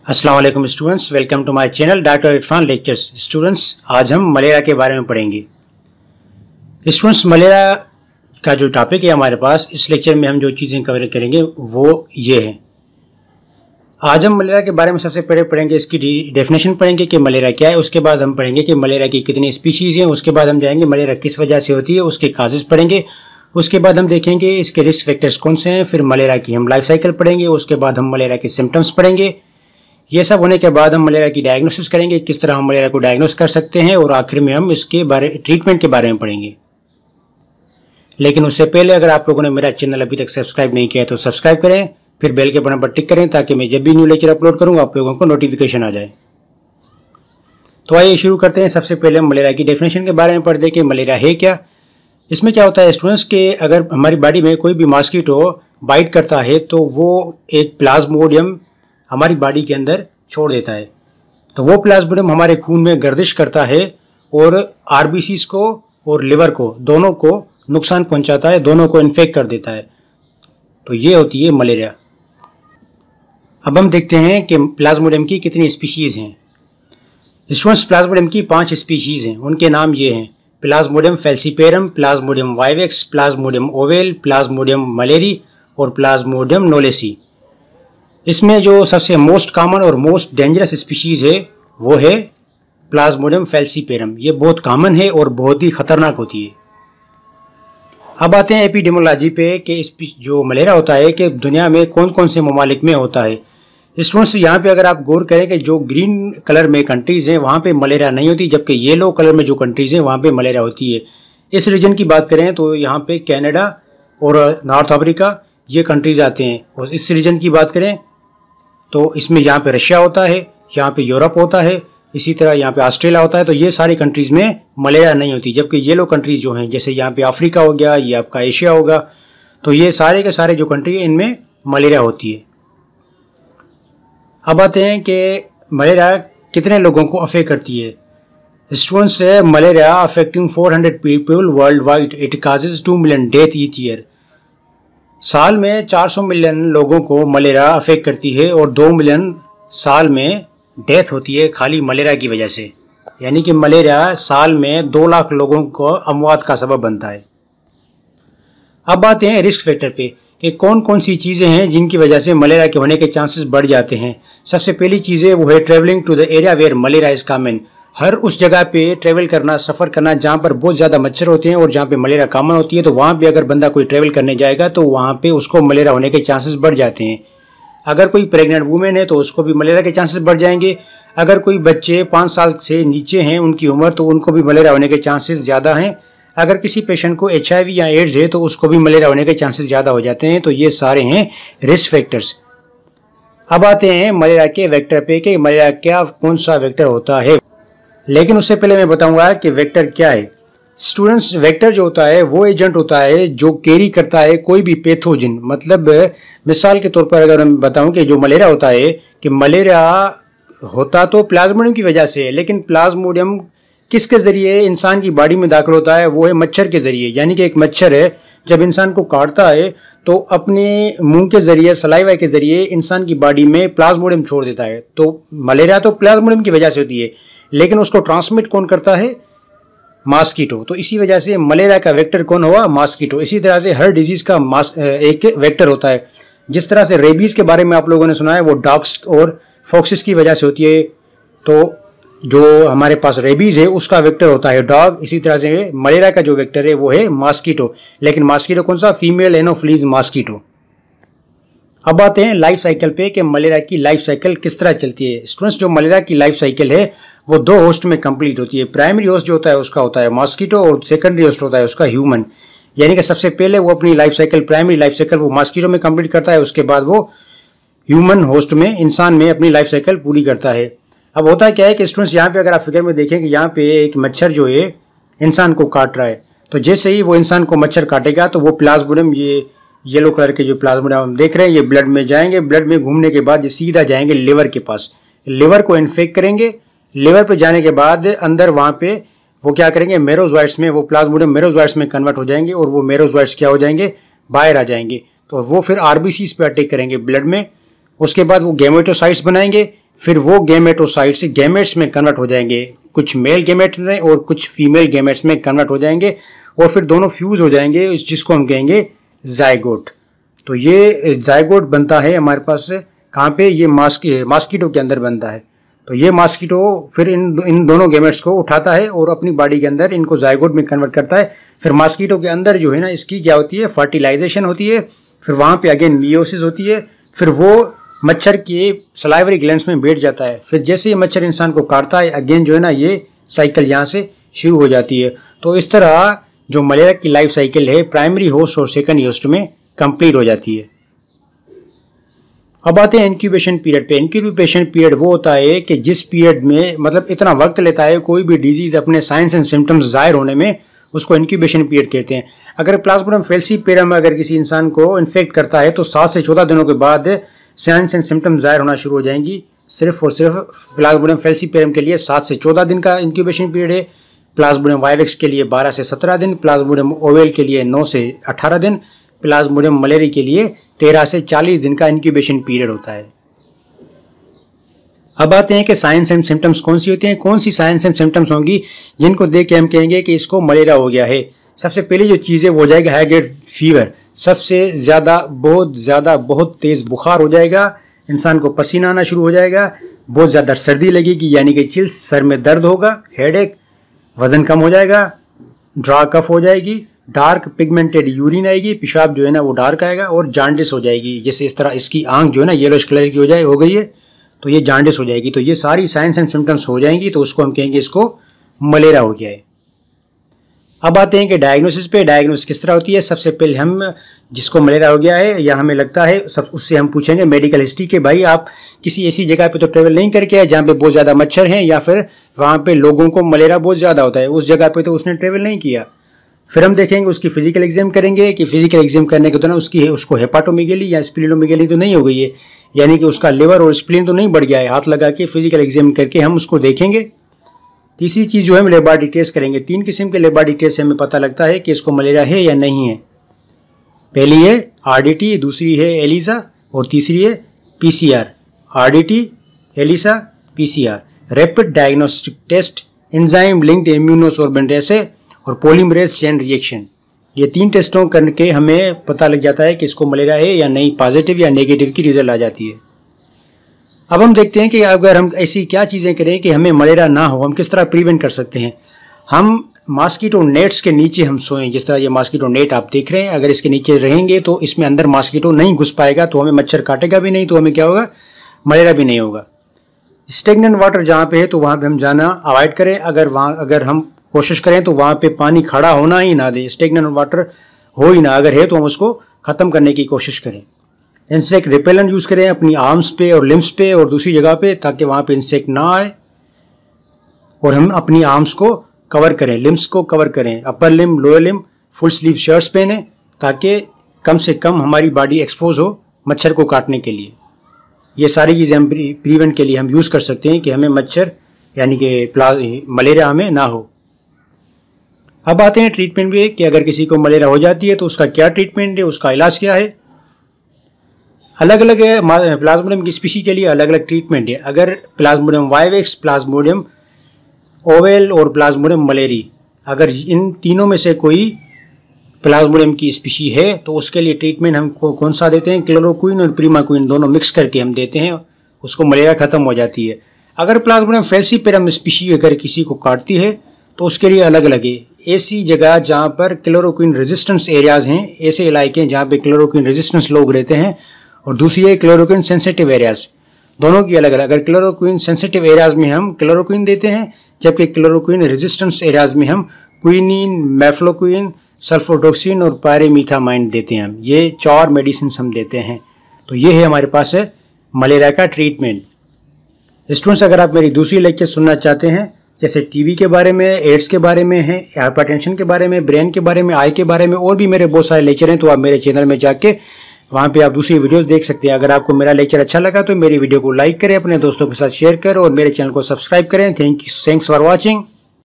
अस्सलाम वालेकुम students, welcome to my channel doctor Irfan lectures. Students, आज हम मलेरिया के बारे में पढ़ेंगे। स्टूडेंट्स, मलेरिया का जो टॉपिक है हमारे पास, इस लेक्चर में हम जो चीज़ें कवर करेंगे वो ये है। आज हम मलेरिया के बारे में सबसे पहले पढ़ेंगे, इसकी डेफिनेशन पढ़ेंगे कि मलेरिया क्या है। उसके बाद हम पढ़ेंगे कि मलेरिया की कितनी स्पीशीज़ हैं। उसके बाद हम जाएंगे मलेरिया किस वजह से होती है, उसके काजेज़ पढ़ेंगे। उसके बाद हम देखेंगे इसके रिस्क फैक्टर्स कौन से हैं। फिर मलेरिया की हम लाइफ साइकिल पढ़ेंगे। उसके बाद हम मलेरिया के सिम्टम्स पढ़ेंगे। ये सब होने के बाद हम मलेरिया की डायग्नोसिस करेंगे, किस तरह हम मलेरिया को डायग्नोस कर सकते हैं, और आखिर में हम इसके ट्रीटमेंट के बारे में पढ़ेंगे। लेकिन उससे पहले अगर आप लोगों ने मेरा चैनल अभी तक सब्सक्राइब नहीं किया है तो सब्सक्राइब करें, फिर बेल के बटन पर टिक करें ताकि मैं जब भी न्यू लेक्चर अपलोड करूँ आप लोगों को नोटिफिकेशन आ जाए। तो आइए शुरू करते हैं। सबसे पहले हम मलेरिया की डेफिनेशन के बारे में पढ़ दें कि मलेरिया है क्या। इसमें क्या होता है स्टूडेंट्स के अगर हमारी बॉडी में कोई भी मॉस्किटो बाइट करता है तो वो एक प्लाज्मोडियम हमारी बॉडी के अंदर छोड़ देता है। तो वो प्लाज्मोडियम हमारे खून में गर्दिश करता है और आरबीसीज को और लिवर को दोनों को नुकसान पहुंचाता है, दोनों को इन्फेक्ट कर देता है। तो ये होती है मलेरिया। अब हम देखते हैं कि प्लाज्मोडियम की कितनी स्पीशीज़ हैं। स्टूडेंट्स, प्लाज्मोडियम की 5 स्पीशीज़ हैं। उनके नाम ये हैं: Plasmodium falciparum, Plasmodium vivax, Plasmodium oval, Plasmodium malariae और प्लाज्मोडियम नोलेसी। इसमें जो सबसे मोस्ट कॉमन और मोस्ट डेंजरस स्पीशीज़ है वो है प्लाज्मोडियम फैल्सीपेरम। ये बहुत कॉमन है और बहुत ही खतरनाक होती है। अब आते हैं एपिडेमियोलॉजी पे कि जो मलेरिया होता है कि दुनिया में कौन कौन से ममालिक में होता है। स्टूडेंट्स, यहाँ पे अगर आप गौर करें कि जो ग्रीन कलर में कंट्रीज़ हैं वहाँ पे मलेरिया नहीं होती, जबकि येलो कलर में जो कंट्रीज़ हैं वहाँ पे मलेरिया होती है। इस रीजन की बात करें तो यहाँ पे कनाडा और नॉर्थ अफ्रीका ये कंट्रीज़ आते हैं। और इस रीजन की बात करें तो इसमें यहाँ पे रशिया होता है, यहाँ पे यूरोप होता है, इसी तरह यहाँ पे ऑस्ट्रेलिया होता है। तो ये सारी कंट्रीज़ में मलेरिया नहीं होती, जबकि येलो कंट्रीज़ जो हैं जैसे यहाँ पे अफ्रीका हो गया, ये आपका एशिया होगा, तो ये सारे के सारे जो कंट्री है इनमें मलेरिया होती है। अब आते हैं कि मलेरिया कितने लोगों को अफेक्ट करती है। Students, malaria affecting 400 people world wide, it causes 2 million death each year. साल में 400 मिलियन लोगों को मलेरिया अफेक्ट करती है और 2 मिलियन साल में डेथ होती है खाली मलेरिया की वजह से। यानी कि मलेरिया साल में 2 लाख लोगों को अमवात का सबब बनता है। अब आते हैं रिस्क फैक्टर पे कि कौन कौन सी चीज़ें हैं जिनकी वजह से मलेरिया के होने के चांसेस बढ़ जाते हैं। सबसे पहली चीज़ है वो है travelling to the area where malaria is common. हर उस जगह पे ट्रैवल करना, सफ़र करना जहाँ पर बहुत ज़्यादा मच्छर होते हैं और जहाँ पे मलेरिया कॉमन होती है, तो वहाँ पे अगर बंदा कोई ट्रैवल करने जाएगा तो वहाँ पे उसको मलेरिया होने के चांसेस बढ़ जाते हैं। अगर कोई प्रेग्नेंट वूमेन है तो उसको भी मलेरिया के चांसेस बढ़ जाएंगे। अगर कोई बच्चे 5 साल से नीचे हैं उनकी उम्र, तो उनको भी मलेरिया होने के चांसेस ज़्यादा हैं। अगर किसी पेशेंट को HIV या एड्स है तो उसको भी मलेरिया होने के चांसेस ज़्यादा हो जाते हैं। तो ये सारे हैं रिस्क फैक्टर्स। अब आते हैं मलेरिया के वेक्टर पे कि मलेरिया क्या कौन सा वेक्टर होता है। लेकिन उससे पहले मैं बताऊंगा कि वेक्टर क्या है। स्टूडेंट्स, वेक्टर जो होता है वो एजेंट होता है जो कैरी करता है कोई भी पैथोजन। मतलब मिसाल के तौर पर अगर मैं बताऊं कि जो मलेरिया होता है कि मलेरिया होता तो प्लाज्मोडियम की वजह से है, लेकिन प्लाज्मोडियम किसके ज़रिए इंसान की बॉडी में दाखिल होता है, वो है मच्छर के ज़रिए। यानी कि एक मच्छर है जब इंसान को काटता है तो अपने मुंह के ज़रिए, सलाइवा के ज़रिए इंसान की बॉडी में प्लाज्मोडियम छोड़ देता है। तो मलेरिया तो प्लाज्मोडियम की वजह से होती है, लेकिन उसको ट्रांसमिट कौन करता है? मॉस्किटो। तो इसी वजह से मलेरिया का वेक्टर कौन हुआ? मॉस्किटो। इसी तरह से हर डिजीज़ का एक वेक्टर होता है। जिस तरह से रेबीज़ के बारे में आप लोगों ने सुना है वो डॉग्स और फॉक्सिस की वजह से होती है। तो जो हमारे पास रेबीज़ है उसका वेक्टर होता है डॉग। इसी तरह से मलेरिया का जो वेक्टर है वो है मॉस्किटो। लेकिन मॉस्किटो कौन सा? Female anopheles mosquito. अब आते हैं लाइफ साइकिल पे कि मलेरिया की लाइफ साइकिल किस तरह चलती है। स्टूडेंट्स, जो मलेरिया की लाइफ साइकिल है वो 2 होस्ट में कंप्लीट होती है। प्राइमरी होस्ट जो होता है उसका होता है मॉस्किटो और सेकेंडरी होस्ट होता है उसका ह्यूमन। यानी कि सबसे पहले वो अपनी life cycle, primary life cycle वो मॉस्किटो में कंप्लीट करता है, उसके बाद वो ह्यूमन होस्ट में, इंसान में अपनी लाइफ साइकिल पूरी करता है। अब होता क्या है कि स्टूडेंट्स, यहाँ पे अगर आप फिगर में देखें कि यहाँ पे एक मच्छर जो है इंसान को काट रहा है, तो जैसे ही वो इंसान को मच्छर काटेगा तो वो प्लाज्मोडियम, ये येलो कलर के जो प्लाज्मोडियम हम देख रहे हैं, ये ब्लड में जाएंगे। ब्लड में घूमने के बाद ये सीधा जाएंगे लिवर के पास, लिवर को इन्फेक्ट करेंगे। लिवर पे जाने के बाद अंदर वहाँ पे वो क्या करेंगे? मेरोजोइट्स में, वो प्लाज्मोडियम मेरोजोइट्स में कन्वर्ट हो जाएंगे और वो मेरोजोइट्स क्या हो जाएंगे? बाहर आ जाएंगे। तो वो फिर आरबीसीज पे अटैक करेंगे ब्लड में। उसके बाद वो गैमेटोसाइट्स बनाएंगे। फिर वो गैमेटोसाइट से गैमेट्स में कन्वर्ट हो जाएंगे, कुछ मेल गैमेट्स में और कुछ फीमेल गैमेट्स में कन्वर्ट हो जाएंगे और फिर दोनों फ्यूज हो जाएंगे, जिसको हम कहेंगे जायगोट। तो ये जायगोट बनता है हमारे पास कहाँ पे, ये मॉस्किटो के अंदर बनता है। तो ये मॉस्किटो फिर इन दोनों गैमेट्स को उठाता है और अपनी बॉडी के अंदर इनको जायगोट में कन्वर्ट करता है। फिर मॉस्किटो के अंदर जो है ना, इसकी क्या होती है, फर्टिलाइजेशन होती है, फिर वहाँ पे अगेन मियोसिस होती है, फिर वो मच्छर के सलाइवरी ग्लैंड्स में बैठ जाता है। फिर जैसे ये मच्छर इंसान को काटता है, अगेन जो है ना, ये साइकिल यहाँ से शुरू हो जाती है। तो इस तरह जो मलेरिया की लाइफ साइकिल है प्राइमरी होस्ट और सेकंड होस्ट में कंप्लीट हो जाती है। अब आते हैं इंक्यूबेशन पीरियड पे। इंक्यूबेशन पीरियड वो होता है कि जिस पीरियड में मतलब इतना वक्त लेता है कोई भी डिजीज अपने साइंस एंड सिम्टम्स जाहिर होने में, उसको इंक्यूबेशन पीरियड कहते हैं। अगर प्लाज्मोडियम फैल्सीपेरम अगर किसी इंसान को इन्फेक्ट करता है तो 7 से 14 दिनों के बाद साइंस एंड सिम्टम्स जाहिर होना शुरू हो जाएंगी। सिर्फ और सिर्फ प्लाज्मोडियम फैल्सीपेरम के लिए 7 से 14 दिन का इंक्यूबेशन पीरियड है, प्लाज्मोडियम वाइवेक्स के लिए 12 से 17 दिन, प्लाज्मोडियम ओवेल के लिए 9 से 18 दिन, प्लाज्मोडियम मलेरिया के लिए 13 से 40 दिन का इंक्यूबेशन पीरियड होता है। अब आते हैं कि साइंस एंड सिम्टम्स कौन सी होती हैं, कौन सी साइंस एंड सिम्टम्स होंगी जिनको देख के हम कहेंगे कि इसको मलेरिया हो गया है। सबसे पहली जो चीज़ है वो हो जाएगा हाई ग्रेड फीवर। सबसे ज़्यादा बहुत तेज़ बुखार हो जाएगा, इंसान को पसीना आना शुरू हो जाएगा, बहुत ज़्यादा सर्दी लगेगी यानी कि चिल्स, सर में दर्द होगा, हेडेक, वज़न कम हो जाएगा, ड्रा कफ हो जाएगी, डार्क पिगमेंटेड यूरिन आएगी, पेशाब जो है ना वो डार्क आएगा, और जांडिस हो जाएगी। जैसे इस तरह इसकी आंख जो है ना येलोइश कलर की हो गई है तो ये जांडिस हो जाएगी। तो ये सारी साइंस एंड सिम्टम्स हो जाएंगी तो उसको हम कहेंगे इसको मलेरिया हो गया है। अब आते हैं कि डायग्नोसिस पे। डायग्नोसिस किस तरह होती है, सबसे पहले हम जिसको मलेरिया हो गया है या हमें लगता है सब उससे हम पूछेंगे मेडिकल हिस्ट्री के, भाई आप किसी ऐसी जगह पे तो ट्रेवल नहीं करके आए जहाँ पे बहुत ज़्यादा मच्छर हैं या फिर वहाँ पे लोगों को मलेरिया बहुत ज़्यादा होता है, उस जगह पे तो उसने ट्रेवल नहीं किया। फिर हम देखेंगे उसकी फिजिकल एग्जाम करेंगे कि फिजिकल एग्जाम करने के दौरान उसको हेपाटोमेगेली या स्प्लीनोमेगेली तो नहीं हो गई है, यानी कि उसका लिवर और स्प्लीन तो नहीं बढ़ गया है। हाथ लगा के फिजिकल एग्जाम करके हम उसको देखेंगे। तीसरी चीज़ जो है हम लेबोरेटरी टेस्ट करेंगे। 3 किस्म के लेबोरेटरी टेस्ट से हमें पता लगता है कि इसको मलेरिया है या नहीं है। पहली है RDT, दूसरी है ELISA और तीसरी है PCR। RDT, ELISA, PCR rapid diagnostic test, enzyme linked immunosorbent assay और पॉलीमरेज चेन रिएक्शन। ये 3 टेस्टों करके हमें पता लग जाता है कि इसको मलेरिया है या नहीं, पॉजिटिव या नेगेटिव की रिजल्ट आ जाती है। अब हम देखते हैं कि अगर हम ऐसी क्या चीज़ें करें कि हमें मलेरिया ना हो, हम किस तरह प्रिवेंट कर सकते हैं। हम मॉस्किटो नेट्स के नीचे हम सोएं, जिस तरह ये मॉस्किटो नेट आप देख रहे हैं, अगर इसके नीचे रहेंगे तो इसमें अंदर मॉस्किटो नहीं घुस पाएगा, तो हमें मच्छर काटेगा भी नहीं, तो हमें क्या होगा, मलेरिया भी नहीं होगा। स्टेगनेंट वाटर जहाँ पे है तो वहाँ पे हम जाना अवॉइड करें। अगर हम कोशिश करें तो वहाँ पे पानी खड़ा होना ही ना दें, स्टेगनेंट वाटर हो ही ना, अगर है तो हम उसको ख़त्म करने की कोशिश करें। इंसेक्ट रिपेलेंट यूज़ करें अपनी आर्म्स पे और लिम्स पे और दूसरी जगह पे, ताकि वहाँ पे इंसेक्ट ना आए। और हम अपनी आर्म्स को कवर करें, लिम्स को कवर करें, upper limb, lower limb, full sleeve shirts पहने, ताकि कम से कम हमारी बॉडी एक्सपोज हो मच्छर को काटने के लिए। ये सारी चीज़ें हम प्रिवेंट के लिए हम यूज़ कर सकते हैं कि हमें मच्छर यानी कि मलेरिया हमें ना हो। अब आते हैं ट्रीटमेंट पे कि अगर किसी को मलेरिया हो जाती है तो उसका क्या ट्रीटमेंट है, उसका इलाज क्या है। अलग अलग है, प्लाज्मोडियम की स्पीशी के लिए अलग अलग ट्रीटमेंट है। अगर प्लाज्मोडियम वाइवेक्स, प्लाज्मोडियम ओवेल और प्लाज्मोडियम मलेरी, अगर इन तीनों में से कोई प्लाज्मोडियम की स्पीशी है तो उसके लिए ट्रीटमेंट हम कौन सा देते हैं, क्लोरोक्विन और प्रीमाक्विन दोनों मिक्स करके हम देते हैं, उसको मलेरिया ख़त्म हो जाती है। अगर प्लाज्मोडियम फैल्सीपेरम स्पीशी अगर किसी को काटती है तो उसके लिए अलग अलग है। ऐसी जगह जहाँ पर क्लोरोक्विन रेजिस्टेंस एरियाज़ हैं, ऐसे इलाके हैं जहाँ पे क्लोरोक्विन रेजिस्टेंस लोग रहते हैं, और दूसरी है क्लोरोक्विन सेंसिटिव एरियाज, दोनों की अलग अलग। अगर क्लोरोक्विन सेंसिटिव एरियाज में हम क्लोरोक्विन देते हैं, जबकि क्लोरोक्विन रेजिस्टेंस एरियाज में हम क्विनीन, मेफ्लोक्विन, सल्फोडोक्सिन और पायरेमीथामाइन देते हैं। हम ये 4 मेडिसिन हम देते हैं। तो ये है हमारे पास है मलेरिया का ट्रीटमेंट। स्टूडेंट्स, अगर आप मेरी दूसरी लेक्चर सुनना चाहते हैं, जैसे टीबी के बारे में, एड्स के बारे में है, हाइपरटेंशन के बारे में, ब्रेन के बारे में, आई के बारे में, और भी मेरे बहुत सारे लेक्चर हैं, तो आप मेरे चैनल में जाके वहाँ पे आप दूसरी वीडियोस देख सकते हैं। अगर आपको मेरा लेक्चर अच्छा लगा तो मेरी वीडियो को लाइक करें, अपने दोस्तों के साथ शेयर करें और मेरे चैनल को सब्सक्राइब करें। Thanks for watching.